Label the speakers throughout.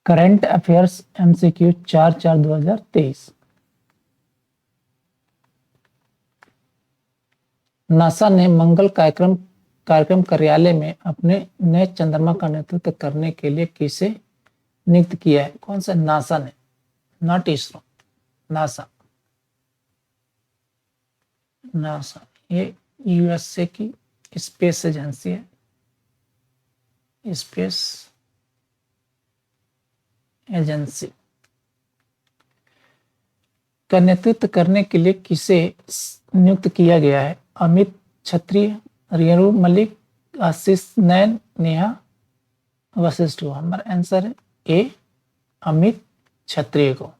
Speaker 1: Current affairs MCQ 4/4/2023। NASA ने मंगल कार्यक्रम कार्यालय में अपने नए चंद्रमा का नेतृत्व करने के लिए किसे नियुक्त किया है? कौन सा? नासा ने, नॉट इसरो, नासा। नासा ये यूएसए की स्पेस एजेंसी है। स्पेस एजेंसी का नेतृत्व करने के लिए किसे नियुक्त किया गया है? अमित क्षत्रिय, रेणु मलिक, आशीष नैन, नेहा वशिष्ठ को। हमारा आंसर है ए, अमित क्षत्रिय को।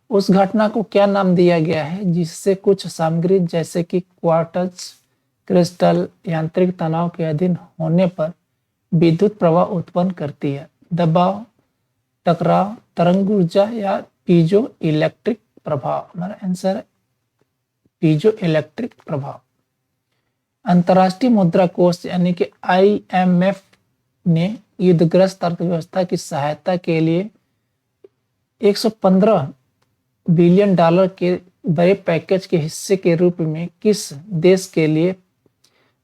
Speaker 1: उस घटना को क्या नाम दिया गया है जिससे कुछ सामग्री जैसे कि क्वार्ट्ज क्रिस्टल यांत्रिक तनाव के अधीन होने पर विद्युत प्रवाह उत्पन्न करती है? दबाव, टकराव, तरंग ऊर्जा या पीजो इलेक्ट्रिक प्रभाव? हमारा आंसर है पीजो इलेक्ट्रिक प्रभाव। अंतर्राष्ट्रीय मुद्रा कोष यानी कि IMF ने युद्धग्रस्त अर्थव्यवस्था की सहायता के लिए $115 बिलियन के बड़े पैकेज के हिस्से के रूप में किस देश के लिए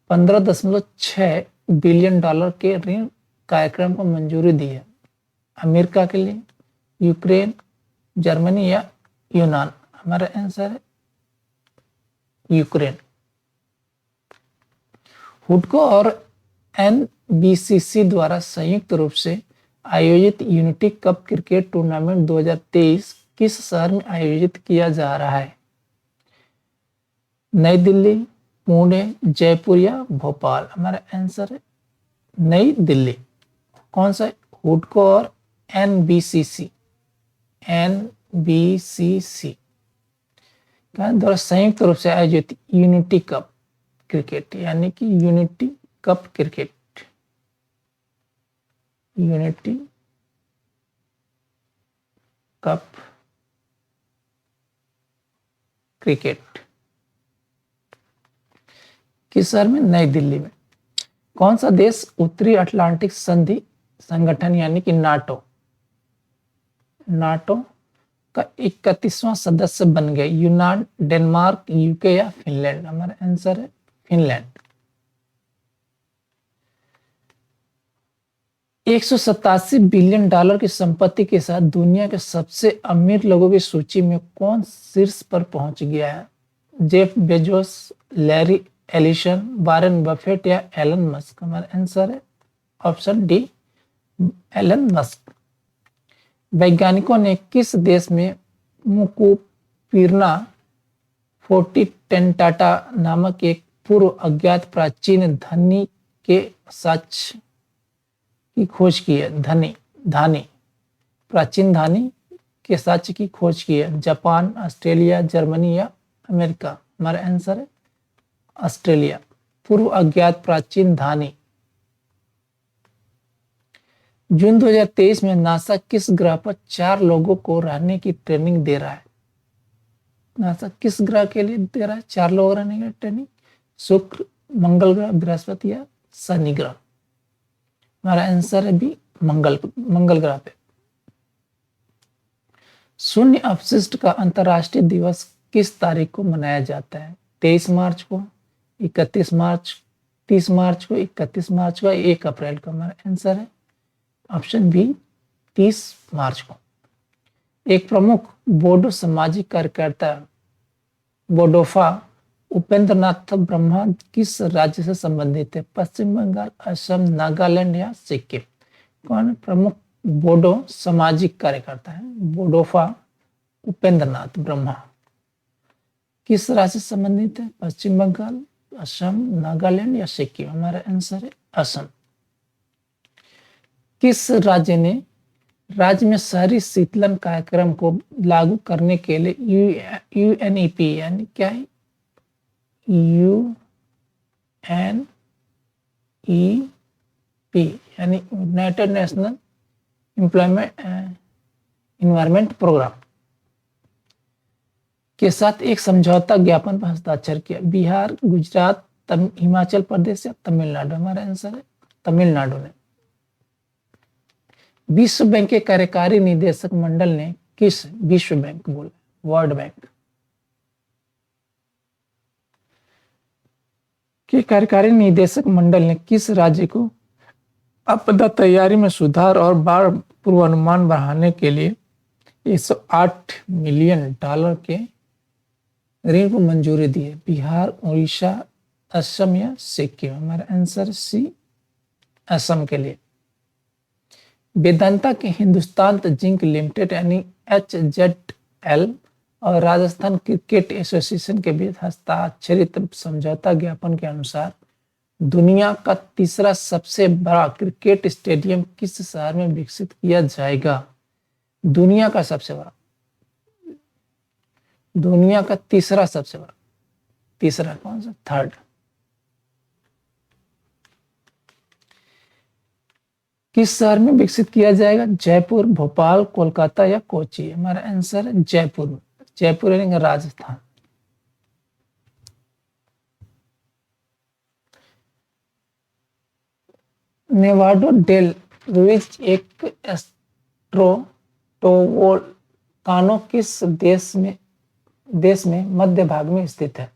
Speaker 1: $15.6 बिलियन के ऋण कार्यक्रम को मंजूरी दी है? अमेरिका के लिए, यूक्रेन, जर्मनी या यूनान? हमारा आंसर है यूक्रेन। हुडको और NBCC द्वारा संयुक्त रूप से आयोजित यूनिटी कप क्रिकेट टूर्नामेंट 2023 किस शहर में आयोजित किया जा रहा है? नई दिल्ली, पुणे, जयपुर या भोपाल? हमारा आंसर है नई दिल्ली। कौन सा? हुडको और NBCC द्वारा संयुक्त रूप से आयोजित यूनिटी कप क्रिकेट यानी कि unity cup cricket, unity cup cricket किस शहर में? नई दिल्ली में। कौन सा देश उत्तरी अटलांटिक संधि संगठन यानी कि नाटो का 31वां सदस्य बन गए? यूनान, डेनमार्क, यूके या फिनलैंड? हमारा आंसर है फिनलैंड। 187 बिलियन की संपत्ति के साथ दुनिया के सबसे अमीर लोगों की सूची में कौन शीर्ष पर पहुंच गया है? Jeff Bezos, Larry Ellison, Warren Buffett या एलन मस्क? हमारा आंसर है ऑप्शन डी, एलन मस्क। वैज्ञानिकों ने किस देश में मुकुपिरना फोर्टिटेंटाटा नामक एक पूर्व अज्ञात प्राचीन धनी के साक्ष्य की खोज की है? प्राचीन धानी के साक्ष्य की खोज की है? जापान, ऑस्ट्रेलिया, जर्मनी या अमेरिका? हमारा आंसर है ऑस्ट्रेलिया। पूर्व अज्ञात प्राचीन धानी। जून 2023 में नासा किस ग्रह पर 4 लोगों को रहने की ट्रेनिंग दे रहा है? नासा किस ग्रह के लिए दे रहा है 4 लोग रहने की ट्रेनिंग? शुक्र, मंगल ग्रह, बृहस्पति या शनि ग्रह? हमारा आंसर है भी मंगल ग्रह पे। शून्य अपशिष्ट का अंतर्राष्ट्रीय दिवस किस तारीख को मनाया जाता है? 23 मार्च को, 31 मार्च, 30 मार्च को, 31 मार्च को, 1 अप्रैल को? हमारा आंसर है ऑप्शन बी, 30 मार्च को। एक प्रमुख बोडो सामाजिक कार्यकर्ता बोडोफा उपेंद्रनाथ ब्रह्मा किस राज्य से संबंधित है? पश्चिम बंगाल, असम, नागालैंड या सिक्किम? कौन प्रमुख बोडो सामाजिक कार्यकर्ता है? बोडोफा उपेंद्रनाथ ब्रह्मा किस राज्य से संबंधित है? पश्चिम बंगाल, असम, नागालैंड या सिक्किम? हमारा आंसर है असम। किस राज्य में शहरी शीतलन कार्यक्रम को लागू करने के लिए UNEP यानी क्या है? UNEP यानी यूनाइटेड नेशनल इन्वायरमेंट प्रोग्राम के साथ एक समझौता ज्ञापन पर हस्ताक्षर किया? बिहार, गुजरात, हिमाचल प्रदेश या तमिलनाडु? हमारा आंसर है तमिलनाडु ने। विश्व बैंक के कार्यकारी निदेशक मंडल ने किस विश्व बैंक बोला वर्ल्ड बैंक के कार्यकारी निदेशक मंडल ने किस राज्य को आपदा तैयारी में सुधार और बाढ़ पूर्वानुमान बढ़ाने के लिए 108 मिलियन डॉलर के ऋण को मंजूरी दी है? बिहार, उड़ीसा, असम या सिक्किम? हमारा आंसर सी, असम के लिए। वेदांता के हिंदुस्तान जिंक लिमिटेड यानी HZL और राजस्थान क्रिकेट एसोसिएशन के बीच हस्ताक्षरित समझौता ज्ञापन के अनुसार दुनिया का तीसरा सबसे बड़ा क्रिकेट स्टेडियम किस शहर में विकसित किया जाएगा? दुनिया का सबसे बड़ा, दुनिया का तीसरा सबसे बड़ा, तीसरा कौन सा? थर्ड। किस शहर में विकसित किया जाएगा? जयपुर, भोपाल, कोलकाता या कोची? हमारा आंसर है जयपुर। जयपुर यानी राजस्थान। नेवाडो डेल रुइज एक एस्ट्रोटोवोल्कानो किस देश में मध्य भाग में स्थित है?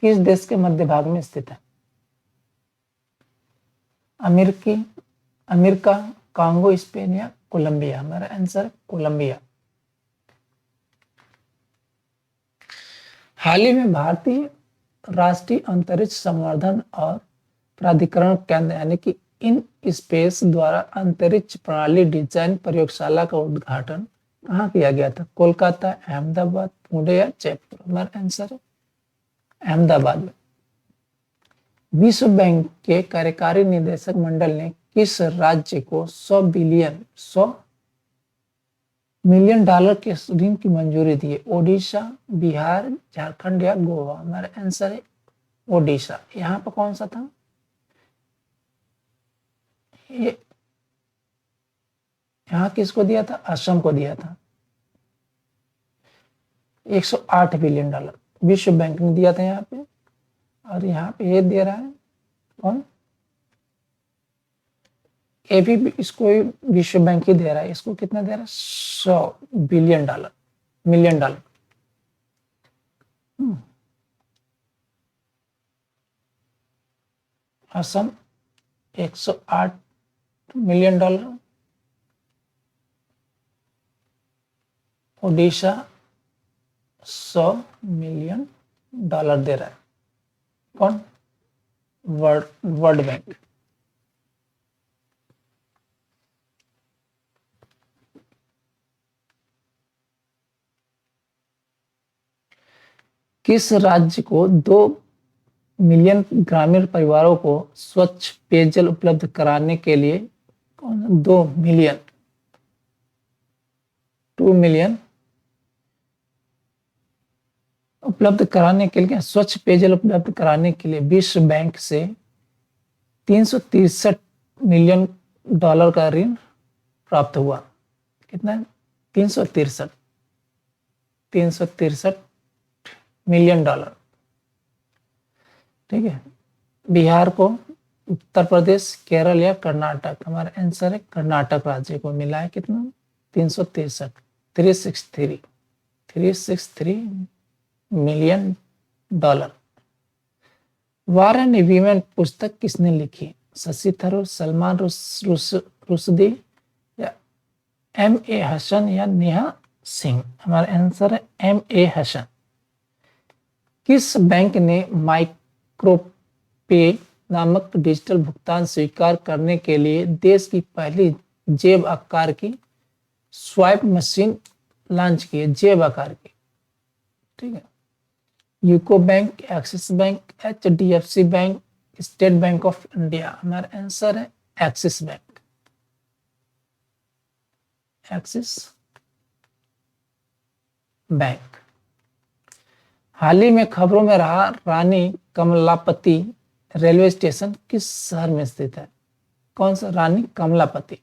Speaker 1: किस देश के मध्य भाग में स्थित है? अमेरिका, कांगो, स्पेन या कोलंबिया? हमारा आंसर कोलंबिया। हाल ही में भारतीय राष्ट्रीय अंतरिक्ष संवर्धन और प्राधिकरण केंद्र यानी कि इन स्पेस द्वारा अंतरिक्ष प्रणाली डिजाइन प्रयोगशाला का उद्घाटन कहाँ किया गया था? कोलकाता, अहमदाबाद, पुणे या जयपुर? हमारा आंसर है अहमदाबाद में। विश्व बैंक के कार्यकारी निदेशक मंडल ने किस राज्य को 100 मिलियन डॉलर के ऋण की मंजूरी दी है? ओडिशा, बिहार, झारखंड या गोवा? हमारा आंसर है ओडिशा। यहाँ पर कौन सा था? ये यहाँ किसको दिया था? असम को दिया था। 108 बिलियन डॉलर विश्व बैंक ने दिया था यहाँ पे, और यहाँ पे ये दे रहा है कौन? ये भी इसको विश्व बैंक ही दे रहा है। इसको कितना दे रहा है? 100 billion dollar, million dollar. Assam 108 million dollar, Odisha 100 million dollar दे रहा है। कौन? World Bank. किस राज्य को 2 मिलियन ग्रामीण परिवारों को स्वच्छ पेयजल उपलब्ध कराने के लिए 2 मिलियन 2 मिलियन उपलब्ध कराने के लिए, स्वच्छ पेयजल उपलब्ध कराने के लिए विश्व बैंक से 363 मिलियन डॉलर का ऋण प्राप्त हुआ? कितना? 363 मिलियन डॉलर। ठीक है। बिहार को, उत्तर प्रदेश, केरल या कर्नाटक? हमारा आंसर है कर्नाटक राज्य को मिला है। कितना? 363 million dollar. War and women पुस्तक किसने लिखी? शशि थरूर, सलमान रुश्दी या M.A. हसन या नेहा सिंह? हमारा आंसर है M.A. हसन। किस बैंक ने माइक्रोपे नामक डिजिटल भुगतान स्वीकार करने के लिए देश की पहली जेब आकार की स्वाइप मशीन लॉन्च की है? जेब आकार की। ठीक है। UCO Bank, Axis Bank, HDFC Bank, State Bank of India? हमारा आंसर है एक्सिस बैंक। Axis Bank. हाल ही में खबरों में रहा रानी कमलापति रेलवे स्टेशन किस शहर में स्थित है? कौन सा? रानी कमलापति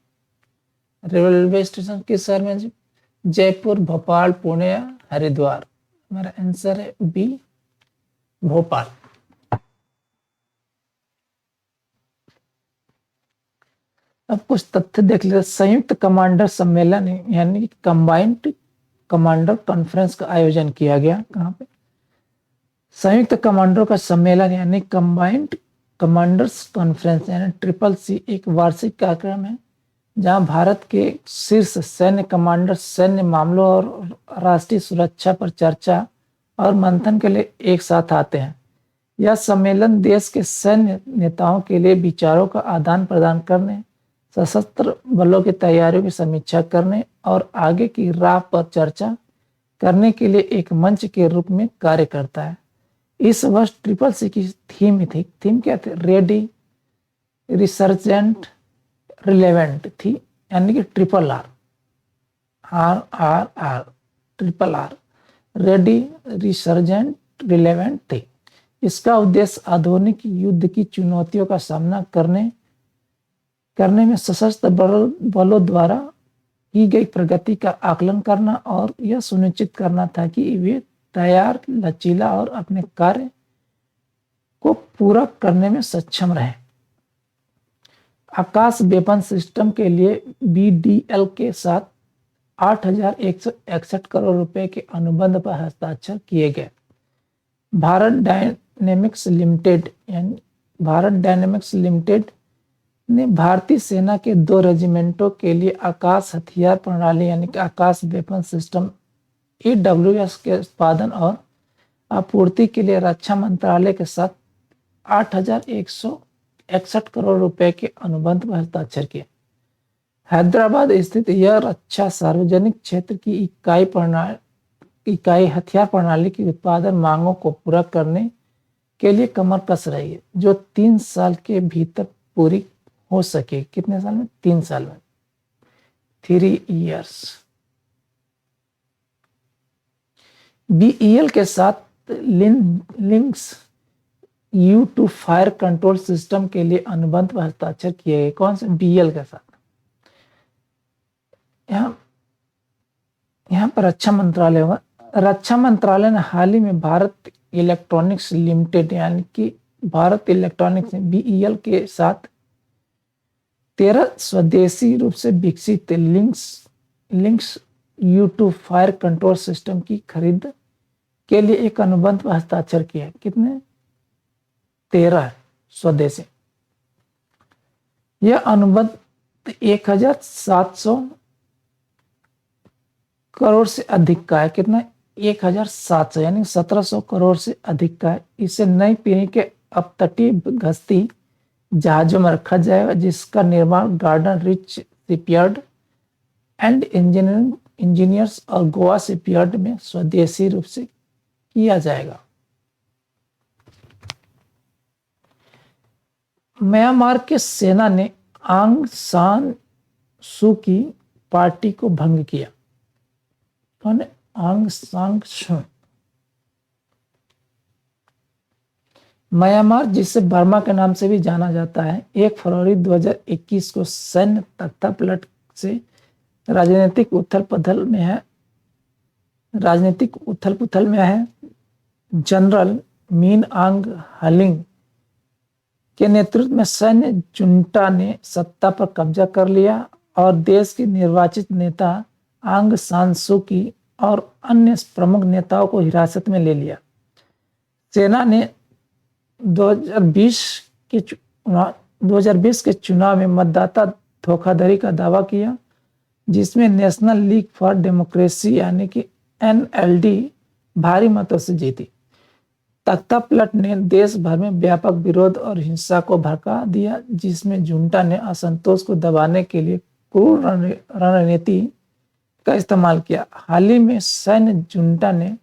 Speaker 1: रेलवे स्टेशन किस शहर में? जयपुर, भोपाल, पुणे या हरिद्वार? हमारा आंसर है बी, भोपाल। अब कुछ तथ्य देख लेते। संयुक्त कमांडर सम्मेलन यानी कि कंबाइंड कमांडर कॉन्फ्रेंस का आयोजन किया गया। कहाँ पे? संयुक्त कमांडरों का सम्मेलन यानी कंबाइंड कमांडर्स कॉन्फ्रेंस यानी CCC एक वार्षिक कार्यक्रम है जहां भारत के शीर्ष सैन्य कमांडर सैन्य मामलों और राष्ट्रीय सुरक्षा पर चर्चा और मंथन के लिए एक साथ आते हैं। यह सम्मेलन देश के सैन्य नेताओं के लिए विचारों का आदान प्रदान करने, सशस्त्र बलों की तैयारियों की समीक्षा करने और आगे की राह पर चर्चा करने के लिए एक मंच के रूप में कार्य करता है। इस वर्ष CCC की थीम क्या थी? रेडी, रिसर्जेंट, रिलेवेंट थी, यानी कि RRR, RRR, ready, resurgent, relevant थी। इसका उद्देश्य आधुनिक युद्ध की चुनौतियों का सामना करने में सशस्त्र बलों द्वारा की गई प्रगति का आकलन करना और यह सुनिश्चित करना था कि वे तैयार, लचीला और अपने कार्य को पूरा करने में सक्षम रहे। आकाश वेपन सिस्टम के लिए BDL के साथ 8,161 करोड़ रुपए के अनुबंध पर हस्ताक्षर किए गए। भारत डायनेमिक्स लिमिटेड ने भारतीय सेना के 2 रेजिमेंटों के लिए आकाश हथियार प्रणाली यानी कि आकाश वेपन सिस्टम AWS के उत्पादन और आपूर्ति के लिए रक्षा मंत्रालय के साथ 8,161 करोड़ रुपए के अनुबंध पर हस्ताक्षर किए। हैदराबाद स्थित यह रक्षा सार्वजनिक क्षेत्र की इकाई हथियार प्रणाली की उत्पादन मांगों को पूरा करने के लिए कमर कस रही है, जो 3 साल के भीतर पूरी हो सके। कितने साल में? 3 साल में, 3 years। BEL के साथ links U2 fire control system के लिए अनुबंध पर हस्ताक्षर किए गए। कौन से? BEL के साथ। यहाँ पर रक्षा मंत्रालय होगा। रक्षा मंत्रालय ने हाल ही में भारत इलेक्ट्रॉनिक्स लिमिटेड यानी कि भारत इलेक्ट्रॉनिक्स BEL के साथ 13 स्वदेशी रूप से विकसित links U2 fire control system की खरीद के लिए एक अनुबंध पर हस्ताक्षर किया। कितने? 13 स्वदेशी। यह अनुबंध 1,700 करोड़ से अधिक का है। कितना? 1,700 यानी 1,700 करोड़ से अधिक का है। इसे नई पीढ़ी के अपतटीय गश्ती जहाजों में रखा जाएगा, जिसका निर्माण garden rich shipyard and engineers और गोवा शिपयार्ड में स्वदेशी रूप से किया जाएगा। म्यांमार के सेना ने आंग सान सू की पार्टी को भंग किया। कौन है? आंग सान सू। म्यांमार, जिसे बर्मा के नाम से भी जाना जाता है, 1 फरवरी 2021 को सैन्य तख्तापलट से राजनीतिक उथल पुथल में है। जनरल मिन आंग हलिंग के नेतृत्व में सैन्य जुंटा ने सत्ता पर कब्जा कर लिया और देश के निर्वाचित नेता आंग सान सू की और अन्य प्रमुख नेताओं को हिरासत में ले लिया। सेना ने 2020 के चुनाव में मतदाता धोखाधड़ी का दावा किया, जिसमें नेशनल लीग फॉर डेमोक्रेसी यानी कि NLD भारी मतों से जीती। तख्तापलट ने देश भर में व्यापक विरोध और हिंसा को भड़का दिया, जिसमें जुंटा ने असंतोष को दबाने के लिए क्रूर रणनीति का इस्तेमाल किया। हाल ही में सैन्य जुंटा ने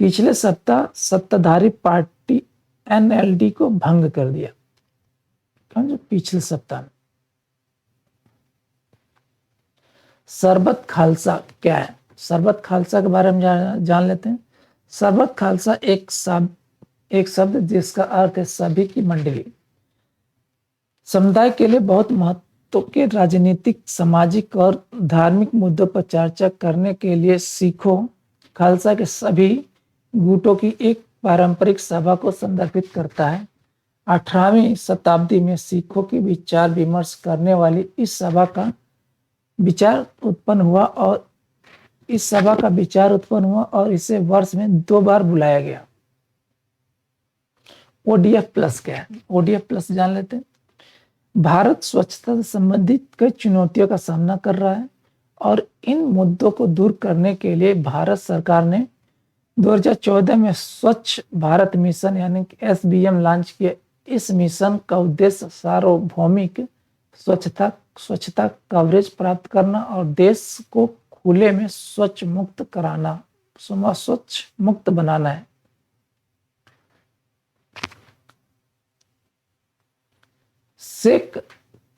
Speaker 1: पिछले सप्ताह सत्ताधारी पार्टी NLD को भंग कर दिया। जो पिछले सप्ताह में। सरबत खालसा क्या है? सरबत खालसा के बारे में जान लेते हैं। सरबत खालसा एक शब्द जिसका अर्थ है सभी की मंडली। समुदाय के लिए बहुत महत्व के राजनीतिक, सामाजिक और धार्मिक मुद्दों पर चर्चा करने के लिए सिखों खालसा के सभी गुटों की एक पारंपरिक सभा को संदर्भित करता है। 18वीं शताब्दी में सिखों की विचार विमर्श करने वाली इस सभा का विचार उत्पन्न हुआ और इसे वर्ष में 2 बार बुलाया गया। ओडीएफ प्लस क्या है? ओडीएफ प्लस जान लेते हैं। भारत स्वच्छता से संबंधित कई चुनौतियों का सामना कर रहा है और इन मुद्दों को दूर करने के लिए भारत सरकार ने 2014 में स्वच्छ भारत मिशन यानी कि SBM लॉन्च किया। इस मिशन का उद्देश्य सार्वभौमिक स्वच्छता कवरेज प्राप्त करना और देश को खुले में स्वच्छ मुक्त बनाना है। शेख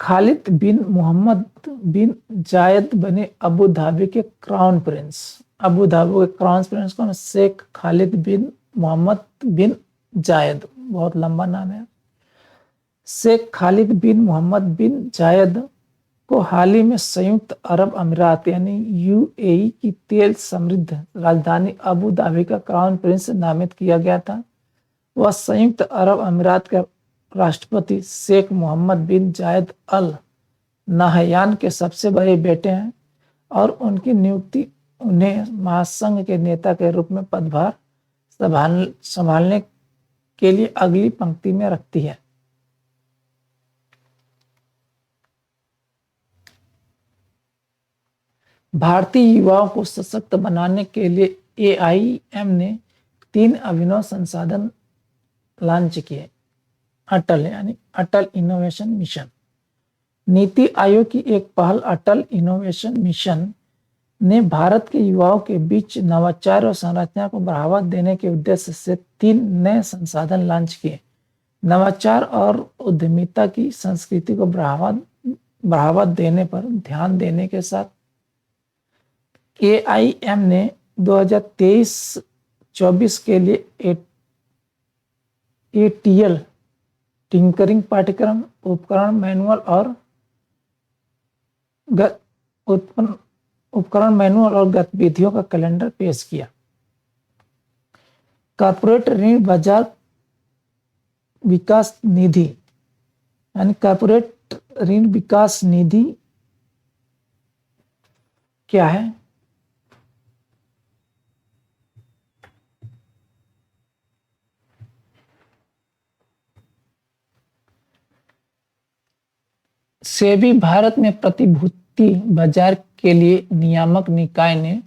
Speaker 1: खालिद बिन मोहम्मद बिन जायद बने अबू धाबी के क्राउन प्रिंस। अबू धाबी के क्राउन प्रिंस कौन? शेख खालिद बिन मोहम्मद बिन जायद, बहुत लंबा नाम है। शेख खालिद बिन मोहम्मद बिन जायद को हाल ही में संयुक्त अरब अमीरात यानी UAE की तेल समृद्ध राजधानी अबू धाबी का क्राउन प्रिंस नामित किया गया था। वह संयुक्त अरब अमीरात के राष्ट्रपति शेख मोहम्मद बिन जायद अल नाहयान के सबसे बड़े बेटे हैं और उनकी नियुक्ति उन्हें महासंघ के नेता के रूप में पदभार संभालने के लिए अगली पंक्ति में रखती है। भारतीय युवाओं को सशक्त बनाने के लिए AIM ने 3 अभिनव संसाधन लॉन्च किए। अटल यानी अटल इनोवेशन मिशन। नीति आयोग की एक पहल अटल इनोवेशन मिशन ने भारत के युवाओं के बीच नवाचार और संरचना को बढ़ावा देने के उद्देश्य से 3 नए संसाधन लॉन्च किए। नवाचार और उद्यमिता की संस्कृति को बढ़ावा देने पर ध्यान देने के साथ AIM ने 2023-24 के लिए ATL टिंकरिंग पाठ्यक्रम, उपकरण मैनुअल और गतिविधियों का कैलेंडर पेश किया। कॉर्पोरेट ऋण बाजार विकास निधि यानी कॉर्पोरेट ऋण विकास निधि क्या है? सेबी भारत में प्रतिभूति बाजार के लिए नियामक निकाय ने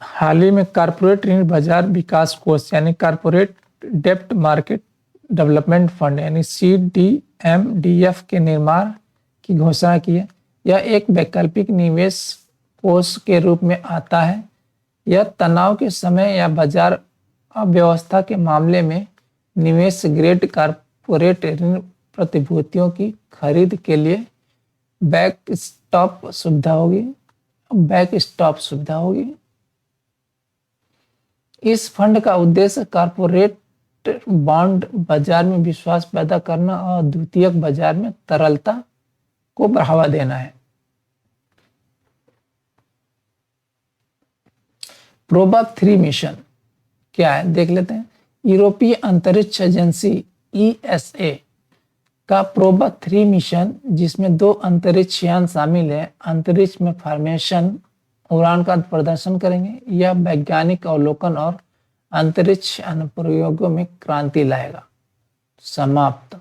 Speaker 1: हाल ही में कॉर्पोरेट ऋण बाजार विकास कोष यानी कॉर्पोरेट डेब्ट मार्केट डेवलपमेंट फंड यानी CDMDF के निर्माण की घोषणा की है। यह एक वैकल्पिक निवेश कोष के रूप में आता है। यह तनाव के समय या बाजार अव्यवस्था के मामले में निवेश ग्रेड कॉर्पोरेट ऋण प्रतिभूतियों की खरीद के लिए बैकस्टॉप सुविधा होगी। इस फंड का उद्देश्य कॉर्पोरेट बॉन्ड बाजार में विश्वास पैदा करना और द्वितीयक बाजार में तरलता को बढ़ावा देना है। प्रोबा 3 मिशन क्या है देख लेते हैं। यूरोपीय अंतरिक्ष एजेंसी ESA का प्रोबा 3 मिशन, जिसमें 2 अंतरिक्ष यान शामिल है, अंतरिक्ष में फॉर्मेशन उड़ान का प्रदर्शन करेंगे। यह वैज्ञानिक अवलोकन और अंतरिक्ष अनुप्रयोगों में क्रांति लाएगा। समाप्त।